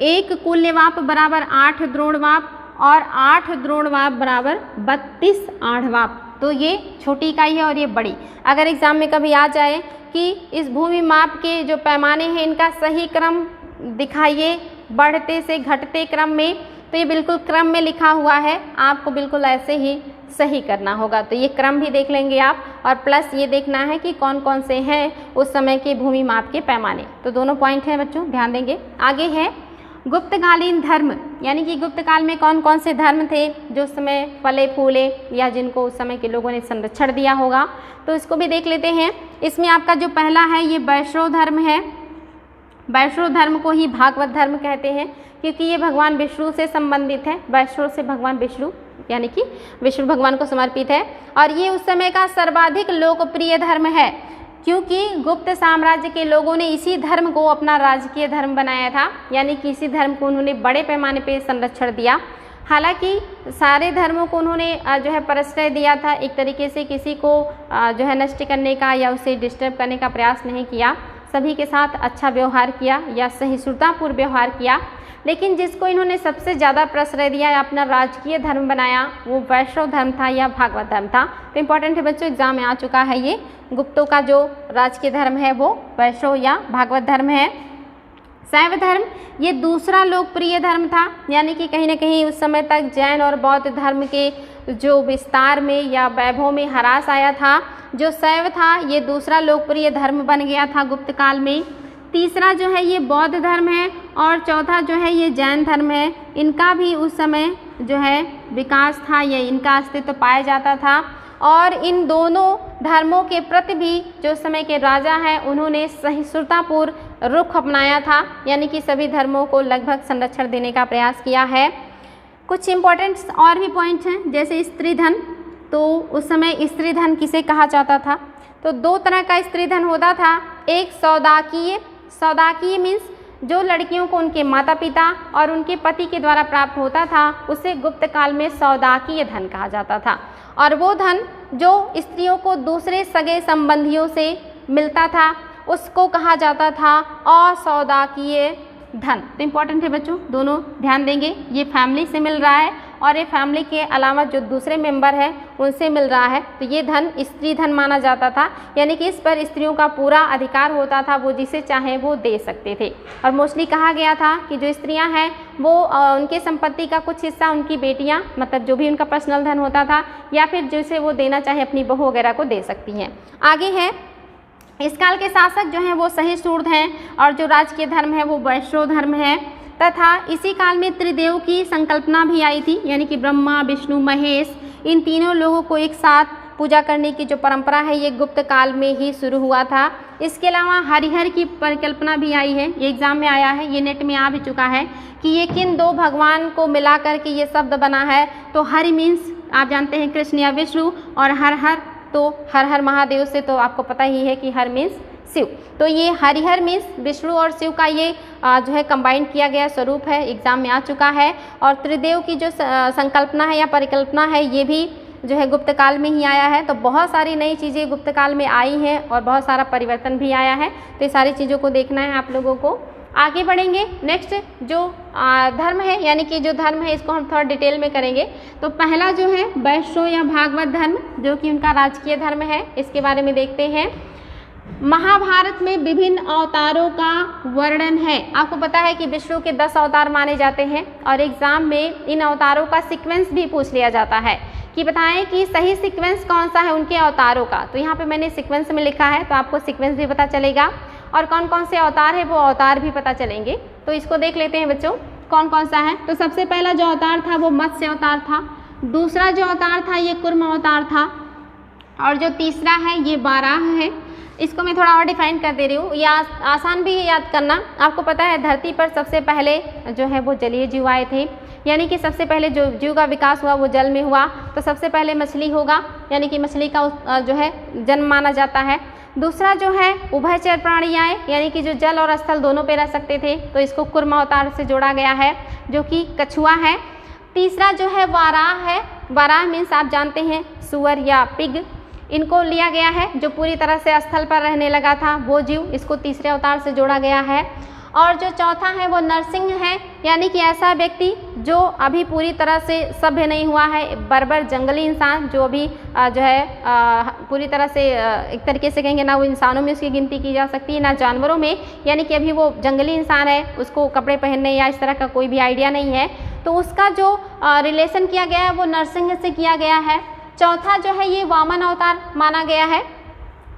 1 कुल्यवाप बराबर 8 द्रोणवाप और 8 द्रोणवाप बराबर 32 आढ़वाप। तो ये छोटी इकाई है और ये बड़ी। अगर एग्ज़ाम में कभी आ जाए कि इस भूमि माप के जो पैमाने हैं इनका सही क्रम दिखाइए बढ़ते से घटते क्रम में, तो ये बिल्कुल क्रम में लिखा हुआ है, आपको बिल्कुल ऐसे ही सही करना होगा। तो ये क्रम भी देख लेंगे आप, और प्लस ये देखना है कि कौन कौन से हैं उस समय के भूमि माप के पैमाने। तो दोनों पॉइंट हैं बच्चों, ध्यान देंगे। आगे है गुप्तकालीन धर्म, यानी कि गुप्त काल में कौन कौन से धर्म थे जो उस समय फले फूले या जिनको उस समय के लोगों ने संरक्षण दिया होगा, तो इसको भी देख लेते हैं। इसमें आपका जो पहला है ये वैष्णव धर्म है। वैष्णव धर्म को ही भागवत धर्म कहते हैं क्योंकि ये भगवान विष्णु से संबंधित है। वैष्णव से भगवान विष्णु यानी कि विष्णु भगवान को समर्पित है, और ये उस समय का सर्वाधिक लोकप्रिय धर्म है क्योंकि गुप्त साम्राज्य के लोगों ने इसी धर्म को अपना राजकीय धर्म बनाया था, यानी कि इसी धर्म को उन्होंने बड़े पैमाने पे संरक्षण दिया। हालांकि सारे धर्मों को उन्होंने जो है प्रश्रय दिया था, एक तरीके से किसी को जो है नष्ट करने का या उसे डिस्टर्ब करने का प्रयास नहीं किया, सभी के साथ अच्छा व्यवहार किया या सहिष्णुतापूर्ण व्यवहार किया। लेकिन जिसको इन्होंने सबसे ज़्यादा प्रश्रय दिया या अपना राजकीय धर्म बनाया वो वैष्णव धर्म था या भागवत धर्म था। तो इम्पॉर्टेंट है बच्चों, एग्जाम में आ चुका है ये। गुप्तों का जो राजकीय धर्म है वो वैष्णव या भागवत धर्म है। शैव धर्म ये दूसरा लोकप्रिय धर्म था, यानी कि कहीं ना कहीं उस समय तक जैन और बौद्ध धर्म के जो विस्तार में या वैभव में ह्रास आया था। जो शैव था ये दूसरा लोकप्रिय धर्म बन गया था गुप्त काल में। तीसरा जो है ये बौद्ध धर्म है, और चौथा जो है ये जैन धर्म है। इनका भी उस समय जो है विकास था या इनका अस्तित्व पाया जाता था, और इन दोनों धर्मों के प्रति भी जो समय के राजा हैं उन्होंने सहिष्णुतापूर्ण रुख अपनाया था, यानी कि सभी धर्मों को लगभग संरक्षण देने का प्रयास किया है। कुछ इम्पोर्टेंट और भी पॉइंट्स हैं, जैसे स्त्री धन। तो उस समय स्त्री धन किसे कहा जाता था, तो दो तरह का स्त्री धन होता था। एक सौदाकीय, सौदाकीय मीन्स जो लड़कियों को उनके माता पिता और उनके पति के द्वारा प्राप्त होता था उसे गुप्त काल में सौदाकीय धन कहा जाता था। और वो धन जो स्त्रियों को दूसरे सगे संबंधियों से मिलता था उसको कहा जाता था असौदाकीय धन। तो इम्पॉर्टेंट है बच्चों, दोनों ध्यान देंगे। ये फैमिली से मिल रहा है और ये फैमिली के अलावा जो दूसरे मेंबर हैं उनसे मिल रहा है, तो ये धन स्त्री धन माना जाता था, यानी कि इस पर स्त्रियों का पूरा अधिकार होता था, वो जिसे चाहे वो दे सकते थे। और मोस्टली कहा गया था कि जो स्त्रियां हैं वो उनके संपत्ति का कुछ हिस्सा उनकी बेटियां, मतलब जो भी उनका पर्सनल धन होता था, या फिर जिसे वो देना चाहे अपनी बहू वगैरह को दे सकती हैं। आगे है इस काल के शासक जो हैं वो सहिष्णु हैं, और जो राजकीय धर्म है वो वैष्णव धर्म है। तथा इसी काल में त्रिदेव की संकल्पना भी आई थी, यानी कि ब्रह्मा विष्णु महेश, इन तीनों लोगों को एक साथ पूजा करने की जो परंपरा है ये गुप्त काल में ही शुरू हुआ था। इसके अलावा हरिहर की परिकल्पना भी आई है, ये एग्जाम में आया है, ये नेट में आ भी चुका है कि ये किन दो भगवान को मिला करके ये शब्द बना है। तो हरि मीन्स आप जानते हैं कृष्ण या विष्णु, और हर हर तो हर हर महादेव से तो आपको पता ही है कि हर मीन्स शिव। तो ये हरिहर मीन्स विष्णु और शिव का ये जो है कंबाइन किया गया स्वरूप है, एग्जाम में आ चुका है। और त्रिदेव की जो संकल्पना है या परिकल्पना है ये भी जो है गुप्त काल में ही आया है। तो बहुत सारी नई चीज़ें गुप्त काल में आई हैं और बहुत सारा परिवर्तन भी आया है, तो ये सारी चीज़ों को देखना है आप लोगों को। आगे बढ़ेंगे। नेक्स्ट जो धर्म है, यानी कि जो धर्म है इसको हम थोड़ा डिटेल में करेंगे। तो पहला जो है वैष्णव या भागवत धर्म, जो कि उनका राजकीय धर्म है, इसके बारे में देखते हैं। महाभारत में विभिन्न अवतारों का वर्णन है। आपको पता है कि विष्णु के 10 अवतार माने जाते हैं और एग्जाम में इन अवतारों का सीक्वेंस भी पूछ लिया जाता है कि बताएं कि सही सीक्वेंस कौन सा है उनके अवतारों का। तो यहाँ पे मैंने सीक्वेंस में लिखा है, तो आपको सीक्वेंस भी पता चलेगा और कौन कौन से अवतार है वो अवतार भी पता चलेंगे। तो इसको देख लेते हैं बच्चों, कौन कौन सा है। तो सबसे पहला जो अवतार था वो मत्स्य अवतार था, दूसरा जो अवतार था ये कूर्म अवतार था, और जो तीसरा है ये वाराह है। इसको मैं थोड़ा और डिफाइन कर दे रही हूँ, ये आसान भी है याद करना। आपको पता है धरती पर सबसे पहले जो है वो जलीय जीव आए थे, यानी कि सबसे पहले जो जीव का विकास हुआ वो जल में हुआ। तो सबसे पहले मछली होगा, यानी कि मछली का जो है जन्म माना जाता है। दूसरा जो है उभयचर प्राणी आए, यानी कि जो जल और स्थल दोनों पे रह सकते थे, तो इसको कूर्म अवतार से जोड़ा गया है, जो कि कछुआ है। तीसरा जो है वाराह है, वाराह मीन्स आप जानते हैं सुअर या पिग, इनको लिया गया है। जो पूरी तरह से स्थल पर रहने लगा था वो जीव, इसको तीसरे अवतार से जोड़ा गया है। और जो चौथा है वो नरसिंह है, यानी कि ऐसा व्यक्ति जो अभी पूरी तरह से सभ्य नहीं हुआ है, बर्बर जंगली इंसान जो अभी जो है पूरी तरह से एक तरीके से कहेंगे ना वो इंसानों में उसकी गिनती की जा सकती है ना जानवरों में, यानी कि अभी वो जंगली इंसान है, उसको कपड़े पहनने या इस तरह का कोई भी आइडिया नहीं है। तो उसका जो रिलेशन किया गया है वो नरसिंह से किया गया है। चौथा जो है ये वामन अवतार माना गया है,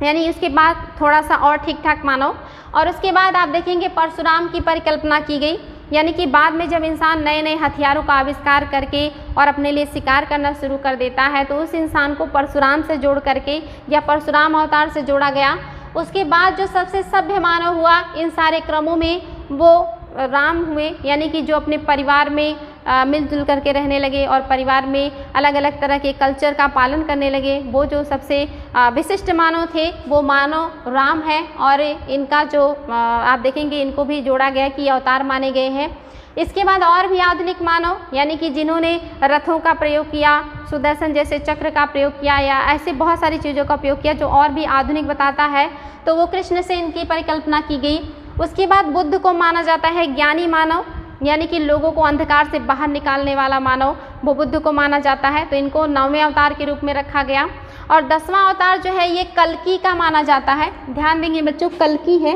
यानी उसके बाद थोड़ा सा और ठीक ठाक मानो। और उसके बाद आप देखेंगे परशुराम की परिकल्पना की गई, यानी कि बाद में जब इंसान नए नए हथियारों का आविष्कार करके और अपने लिए शिकार करना शुरू कर देता है, तो उस इंसान को परशुराम से जोड़ करके या परशुराम अवतार से जोड़ा गया। उसके बाद जो सबसे सभ्य मानव हुआ इन सारे क्रमों में वो राम हुए, यानी कि जो अपने परिवार में मिलजुल करके रहने लगे और परिवार में अलग अलग तरह के कल्चर का पालन करने लगे। वो जो सबसे विशिष्ट मानव थे वो मानव राम है। और इनका जो आप देखेंगे इनको भी जोड़ा गया कि अवतार माने गए हैं। इसके बाद और भी आधुनिक मानव, यानी कि जिन्होंने रथों का प्रयोग किया, सुदर्शन जैसे चक्र का प्रयोग किया या ऐसे बहुत सारी चीज़ों का प्रयोग किया जो और भी आधुनिक बताता है, तो वो कृष्ण से इनकी परिकल्पना की गई। उसके बाद बुद्ध को माना जाता है ज्ञानी मानव, यानी कि लोगों को अंधकार से बाहर निकालने वाला मानव, वो बुद्ध को माना जाता है। तो इनको 9वें अवतार के रूप में रखा गया। और 10वां अवतार जो है ये कल्कि का माना जाता है। ध्यान देंगे बच्चों, कल्कि है,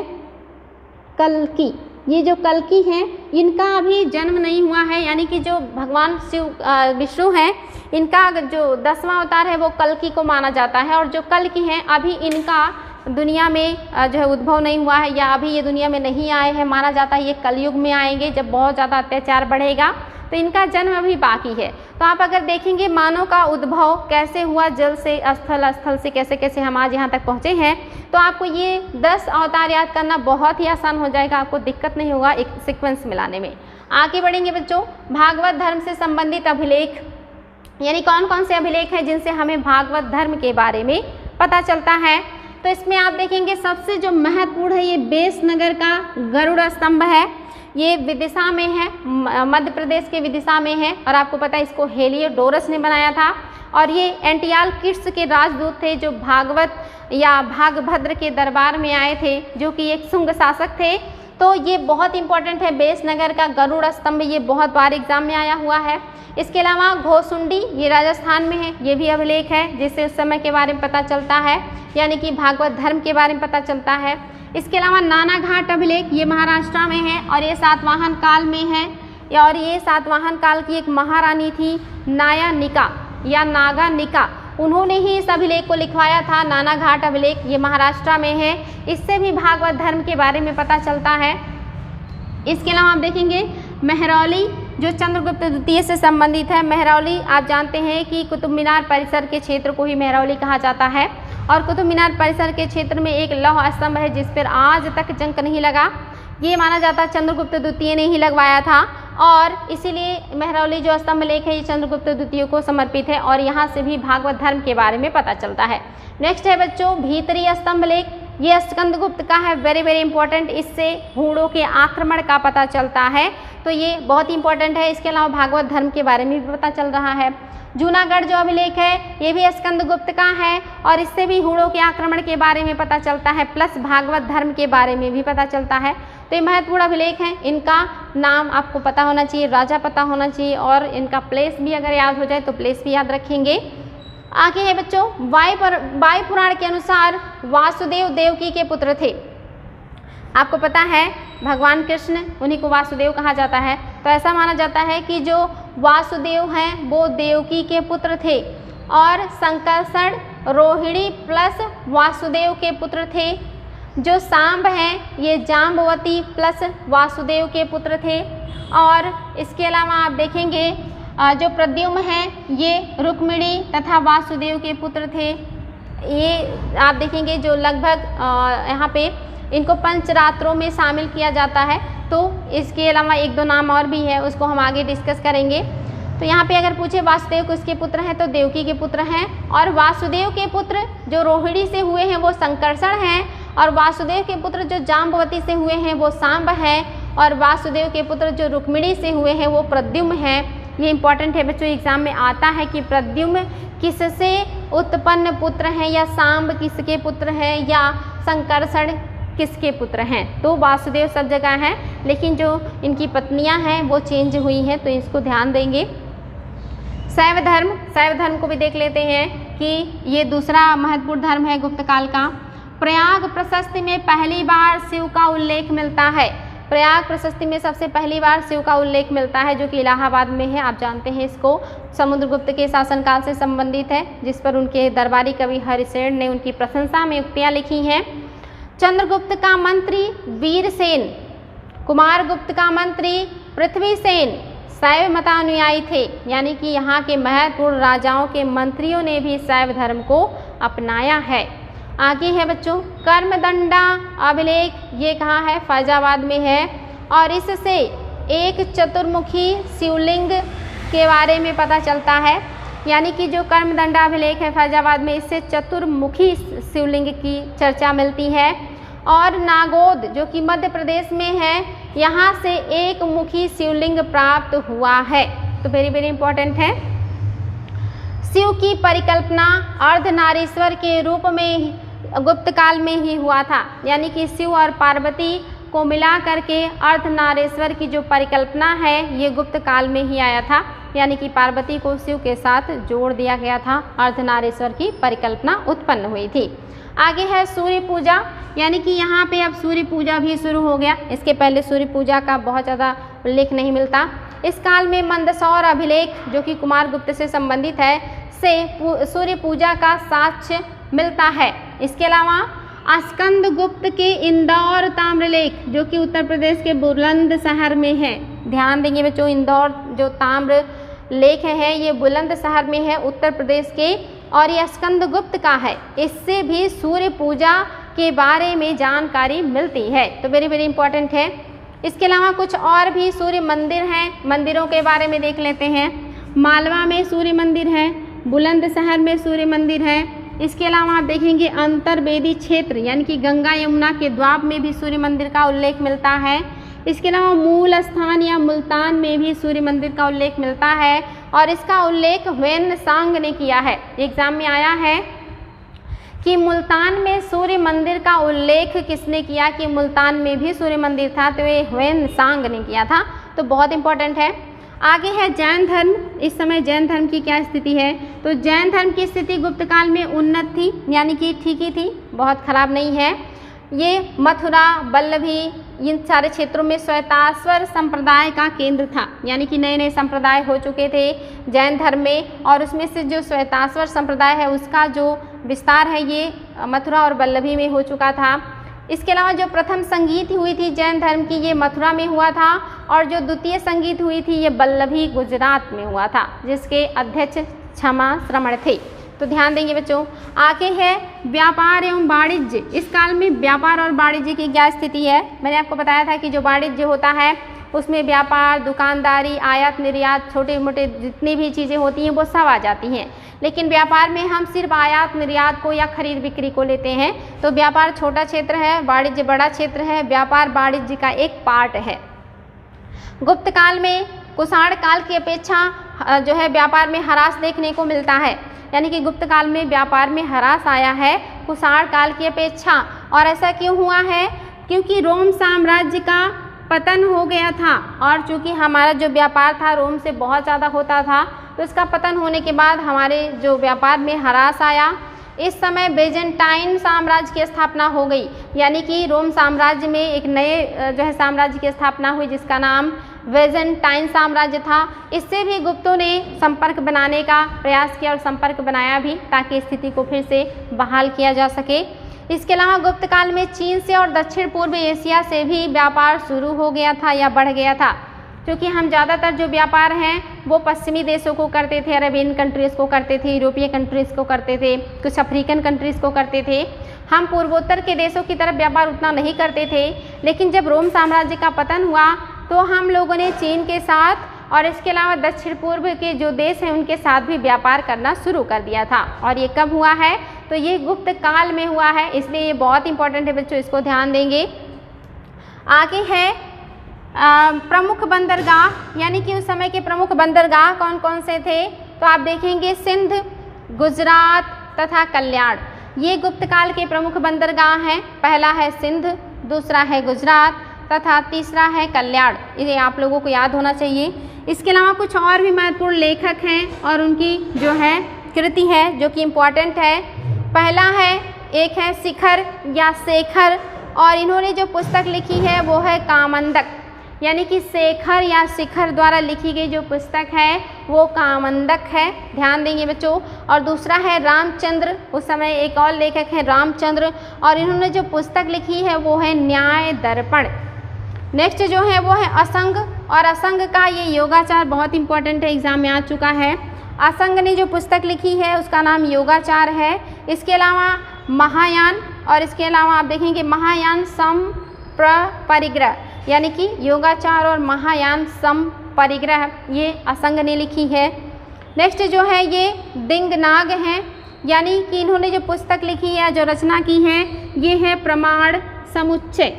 कल्कि, ये जो कल्कि हैं इनका अभी जन्म नहीं हुआ है, यानी कि जो भगवान शिव विष्णु हैं इनका जो 10वां अवतार है वो कल्कि को माना जाता है। और जो कल्कि हैं अभी इनका दुनिया में जो है उद्भव नहीं हुआ है या अभी ये दुनिया में नहीं आए हैं, माना जाता है ये कलयुग में आएंगे जब बहुत ज़्यादा अत्याचार बढ़ेगा, तो इनका जन्म अभी बाकी है। तो आप अगर देखेंगे मानव का उद्भव कैसे हुआ, जल से स्थल, स्थल से कैसे कैसे हम आज यहाँ तक पहुँचे हैं, तो आपको ये 10 अवतार याद करना बहुत ही आसान हो जाएगा, आपको दिक्कत नहीं होगा एक सीक्वेंस मिलाने में। आगे बढ़ेंगे बच्चों, भागवत धर्म से संबंधित अभिलेख, यानी कौन कौन से अभिलेख हैं जिनसे हमें भागवत धर्म के बारे में पता चलता है। तो इसमें आप देखेंगे सबसे जो महत्वपूर्ण है ये बेसनगर का गरुड़ स्तंभ है। ये विदिशा में है, मध्य प्रदेश के विदिशा में है, और आपको पता है इसको हेलियोडोरस ने बनाया था। और ये एंटियालकिड्स के राजदूत थे जो भागवत या भागभद्र के दरबार में आए थे, जो कि एक शुंग शासक थे। तो ये बहुत इंपॉर्टेंट है, बेसनगर का गरुड़ स्तंभ, ये बहुत बार एग्जाम में आया हुआ है। इसके अलावा घोसुंडी, ये राजस्थान में है, ये भी अभिलेख है जिससे उस समय के बारे में पता चलता है, यानी कि भागवत धर्म के बारे में पता चलता है। इसके अलावा नानाघाट अभिलेख, ये महाराष्ट्र में है और ये सातवाहन काल में है। और ये सातवाहन काल की एक महारानी थी नायानिका या नागानिका, उन्होंने ही इस अभिलेख को लिखवाया था। नानाघाट अभिलेख ये महाराष्ट्र में है, इससे भी भागवत धर्म के बारे में पता चलता है। इसके अलावा आप देखेंगे मेहरौली, जो चंद्रगुप्त द्वितीय से संबंधित है। मेहरौली आप जानते हैं कि कुतुब मीनार परिसर के क्षेत्र को ही मेहरौली कहा जाता है। और कुतुब मीनार परिसर के क्षेत्र में एक लौह स्तंभ है जिस पर आज तक जंग नहीं लगा, ये माना जाता है चंद्रगुप्त द्वितीय ने ही लगवाया था। और इसीलिए मेहरौली जो स्तंभ लेख है ये चंद्रगुप्त द्वितीय को समर्पित है और यहाँ से भी भागवत धर्म के बारे में पता चलता है। नेक्स्ट है बच्चों भीतरी स्तंभ लेख, ये स्कंदगुप्त का है, वेरी वेरी इंपॉर्टेंट, इससे हूणों के आक्रमण का पता चलता है, तो ये बहुत ही इंपॉर्टेंट है। इसके अलावा भागवत धर्म के बारे में भी पता चल रहा है। जूनागढ़ जो अभिलेख है ये भी स्कंदगुप्त का है और इससे भी हूणों के आक्रमण के बारे में पता चलता है, प्लस भागवत धर्म के बारे में भी पता चलता है। तो ये महत्वपूर्ण अभिलेख हैं, इनका नाम आपको पता होना चाहिए, राजा पता होना चाहिए और इनका प्लेस भी अगर याद हो जाए तो प्लेस भी याद रखेंगे। आगे है बच्चों, वायु पुराण के अनुसार वासुदेव देवकी के पुत्र थे। आपको पता है भगवान कृष्ण, उन्हीं को वासुदेव कहा जाता है। तो ऐसा माना जाता है कि जो वासुदेव हैं वो देवकी के पुत्र थे और संकर्षण रोहिणी प्लस वासुदेव के पुत्र थे। जो सांब हैं ये जाम्बवती प्लस वासुदेव के पुत्र थे। और इसके अलावा आप देखेंगे जो प्रद्युम्न हैं ये रुक्मिणी तथा वासुदेव के पुत्र थे। ये आप देखेंगे जो लगभग यहाँ पे इनको पंचरात्रों में शामिल किया जाता है। तो इसके अलावा एक दो नाम और भी है, उसको हम आगे डिस्कस करेंगे। तो यहाँ पे अगर पूछे वासुदेव किसके पुत्र हैं तो देवकी के पुत्र हैं। और वासुदेव के पुत्र जो रोहिणी से हुए हैं वो संकर्षण हैं और वासुदेव के पुत्र जो जाम्बवती से हुए हैं वो सांब हैं और वासुदेव के पुत्र जो रुक्मिणी से हुए हैं वो प्रद्युम्न हैं। ये इंपॉर्टेंट है बच्चों, एग्जाम में आता है कि प्रद्युम्न किससे उत्पन्न पुत्र हैं या सांब किसके पुत्र हैं या संकर्षण किसके पुत्र हैं। तो वासुदेव सब जगह हैं, लेकिन जो इनकी पत्नियां हैं वो चेंज हुई हैं, तो इसको ध्यान देंगे। शैव धर्म को भी देख लेते हैं कि ये दूसरा महत्वपूर्ण धर्म है गुप्त काल का। प्रयाग प्रशस्ति में पहली बार शिव का उल्लेख मिलता है। प्रयाग प्रशस्ति में सबसे पहली बार शिव का उल्लेख मिलता है, जो कि इलाहाबाद में है। आप जानते हैं इसको, समुद्रगुप्त के शासनकाल से संबंधित है, जिस पर उनके दरबारी कवि हरिसेन ने उनकी प्रशंसा में उक्तियाँ लिखी हैं। चंद्रगुप्त का मंत्री वीरसेन, कुमारगुप्त का मंत्री पृथ्वीसेन शैव मतानुयायी थे, यानी कि यहाँ के महत्वपूर्ण राजाओं के मंत्रियों ने भी शैव धर्म को अपनाया है। आगे है बच्चों कर्मदंडा अभिलेख, ये कहाँ है, फैजाबाद में है और इससे एक चतुर्मुखी शिवलिंग के बारे में पता चलता है। यानी कि जो कर्मदंडा अभिलेख है फैजाबाद में, इससे चतुर्मुखी शिवलिंग की चर्चा मिलती है। और नागोद जो कि मध्य प्रदेश में है, यहाँ से एक मुखी शिवलिंग प्राप्त हुआ है। तो वेरी वेरी इंपॉर्टेंट है। शिव की परिकल्पना अर्धनारीश्वर के रूप में गुप्त काल में ही हुआ था, यानी कि शिव और पार्वती को मिला करके अर्धनारीश्वर की जो परिकल्पना है ये गुप्त काल में ही आया था, यानी कि पार्वती को शिव के साथ जोड़ दिया गया था, अर्धनारीश्वर की परिकल्पना उत्पन्न हुई थी। आगे है सूर्य पूजा, यानी कि यहाँ पे अब सूर्य पूजा भी शुरू हो गया। इसके पहले सूर्य पूजा का बहुत ज़्यादा उल्लेख नहीं मिलता। इस काल में मंदसौर अभिलेख जो कि कुमारगुप्त से संबंधित है से सूर्य पूजा का साक्ष्य मिलता है। इसके अलावा स्कंदगुप्त के इंदौर ताम्रलेख जो कि उत्तर प्रदेश के बुलंदशहर में है। ध्यान देंगे बच्चों, इंदौर जो ताम्र लेख है ये बुलंदशहर में है उत्तर प्रदेश के, और ये स्कंदगुप्त का है। इससे भी सूर्य पूजा के बारे में जानकारी मिलती है, तो वेरी वेरी इंपॉर्टेंट है। इसके अलावा कुछ और भी सूर्य मंदिर हैं, मंदिरों के बारे में देख लेते हैं। मालवा में सूर्य मंदिर है, बुलंदशहर में सूर्य मंदिर है। इसके अलावा आप देखेंगे अंतर्वेदी क्षेत्र यानी कि गंगा यमुना के द्वाब में भी सूर्य मंदिर का उल्लेख मिलता है। इसके अलावा मूल स्थान या मुल्तान में भी सूर्य मंदिर का उल्लेख मिलता है, और इसका उल्लेख ह्वेन-सांग ने किया है। एग्जाम में आया है कि मुल्तान में सूर्य मंदिर का उल्लेख किसने किया, कि मुल्तान में भी सूर्य मंदिर था, तो ये ह्वेन-सांग ने किया था। तो बहुत इंपॉर्टेंट है। आगे है जैन धर्म। इस समय जैन धर्म की क्या स्थिति है, तो जैन धर्म की स्थिति गुप्त काल में उन्नत थी, यानी कि ठीक ही थी, बहुत खराब नहीं है। ये मथुरा, वल्लभी, इन सारे क्षेत्रों में श्वेताश्वर संप्रदाय का केंद्र था, यानी कि नए नए संप्रदाय हो चुके थे जैन धर्म में, और उसमें से जो श्वेताश्वर संप्रदाय है उसका जो विस्तार है ये मथुरा और वल्लभी में हो चुका था। इसके अलावा जो प्रथम संगीत हुई थी जैन धर्म की ये मथुरा में हुआ था, और जो द्वितीय संगीत हुई थी ये वल्लभी गुजरात में हुआ था, जिसके अध्यक्ष क्षमा श्रमण थे। तो ध्यान देंगे बच्चों। आगे है व्यापार एवं वाणिज्य। इस काल में व्यापार और वाणिज्य की क्या स्थिति है। मैंने आपको बताया था कि जो वाणिज्य होता है उसमें व्यापार, दुकानदारी, आयात निर्यात, छोटे मोटे जितनी भी चीज़ें होती हैं वो सब आ जाती हैं। लेकिन व्यापार में हम सिर्फ आयात निर्यात को या खरीद बिक्री को लेते हैं। तो व्यापार छोटा क्षेत्र है, वाणिज्य बड़ा क्षेत्र है, व्यापार वाणिज्य का एक पार्ट है। गुप्त काल में कुषाण काल की अपेक्षा जो है व्यापार में ह्रास देखने को मिलता है, यानी कि गुप्त काल में व्यापार में ह्रास आया है कुषाण काल की अपेक्षा। और ऐसा क्यों हुआ है? क्योंकि रोम साम्राज्य का पतन हो गया था, और चूँकि हमारा जो व्यापार था रोम से बहुत ज़्यादा होता था, तो इसका पतन होने के बाद हमारे जो व्यापार में ह्रास आया। इस समय बेजेंटाइन साम्राज्य की स्थापना हो गई, यानी कि रोम साम्राज्य में एक नए जो है साम्राज्य की स्थापना हुई जिसका नाम बेजेंटाइन साम्राज्य था। इससे भी गुप्तों ने संपर्क बनाने का प्रयास किया और संपर्क बनाया भी, ताकि स्थिति को फिर से बहाल किया जा सके। इसके अलावा गुप्त काल में चीन से और दक्षिण पूर्व एशिया से भी व्यापार शुरू हो गया था या बढ़ गया था, क्योंकि हम ज़्यादातर जो व्यापार हैं वो पश्चिमी देशों को करते थे, अरेबियन कंट्रीज़ को करते थे, यूरोपीय कंट्रीज़ को करते थे, कुछ अफ्रीकन कंट्रीज़ को करते थे। हम पूर्वोत्तर के देशों की तरफ व्यापार उतना नहीं करते थे। लेकिन जब रोम साम्राज्य का पतन हुआ तो हम लोगों ने चीन के साथ और इसके अलावा दक्षिण पूर्व के जो देश हैं उनके साथ भी व्यापार करना शुरू कर दिया था। और ये कब हुआ है? तो ये गुप्त काल में हुआ है, इसलिए ये बहुत इंपॉर्टेंट है बच्चों, इसको ध्यान देंगे। आगे है प्रमुख बंदरगाह, यानी कि उस समय के प्रमुख बंदरगाह कौन कौन से थे? तो आप देखेंगे सिंध, गुजरात तथा कल्याण, ये गुप्त काल के प्रमुख बंदरगाह हैं। पहला है सिंध, दूसरा है गुजरात तथा तीसरा है कल्याण। ये आप लोगों को याद होना चाहिए। इसके अलावा कुछ और भी महत्वपूर्ण लेखक हैं और उनकी जो है कृति है जो कि इम्पॉर्टेंट है। पहला है, एक है शिखर या शेखर, और इन्होंने जो पुस्तक लिखी है वो है कामंदक, यानी कि शेखर या शिखर द्वारा लिखी गई जो पुस्तक है वो कामंदक है, ध्यान देंगे बच्चों। और दूसरा है रामचंद्र, उस समय एक और लेखक है रामचंद्र, और इन्होंने जो पुस्तक लिखी है वो है न्याय दर्पण। नेक्स्ट जो है वो है असंग, और असंग का ये योगाचार बहुत इंपॉर्टेंट है, एग्जाम में आ चुका है। असंग ने जो पुस्तक लिखी है उसका नाम योगाचार है। इसके अलावा महायान, और इसके अलावा आप देखेंगे महायान संप्रपरिग्रह, यानी कि योगाचार और महायान संपरिग्रह ये असंग ने लिखी है। नेक्स्ट जो है ये दिंगनाग हैं, यानी कि इन्होंने जो पुस्तक लिखी है जो रचना की है ये है प्रमाण समुच्चय।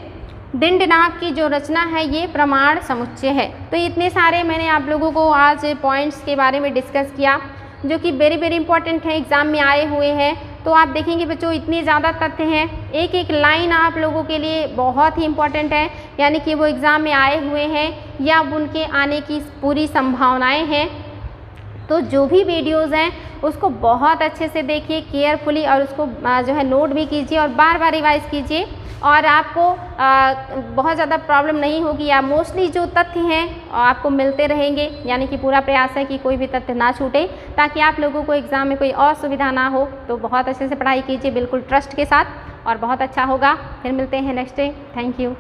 दिंगनाग की जो रचना है ये प्रमाण समुच्चय है। तो इतने सारे मैंने आप लोगों को आज पॉइंट्स के बारे में डिस्कस किया जो कि वेरी वेरी इंपॉर्टेंट है, एग्ज़ाम में आए हुए हैं। तो आप देखेंगे बच्चों इतने ज़्यादा तथ्य हैं, एक एक लाइन आप लोगों के लिए बहुत ही इंपॉर्टेंट है, यानी कि वो एग्ज़ाम में आए हुए हैं या उनके आने की पूरी संभावनाएं हैं। तो जो भी वीडियोज़ हैं उसको बहुत अच्छे से देखिए केयरफुली, और उसको जो है नोट भी कीजिए और बार बार रिवाइज़ कीजिए, और आपको बहुत ज़्यादा प्रॉब्लम नहीं होगी, या मोस्टली जो तथ्य हैं आपको मिलते रहेंगे। यानी कि पूरा प्रयास है कि कोई भी तथ्य ना छूटे, ताकि आप लोगों को एग्ज़ाम में कोई असुविधा ना हो। तो बहुत अच्छे से पढ़ाई कीजिए, बिल्कुल ट्रस्ट के साथ, और बहुत अच्छा होगा। फिर मिलते हैं नेक्स्ट डे। Thank you.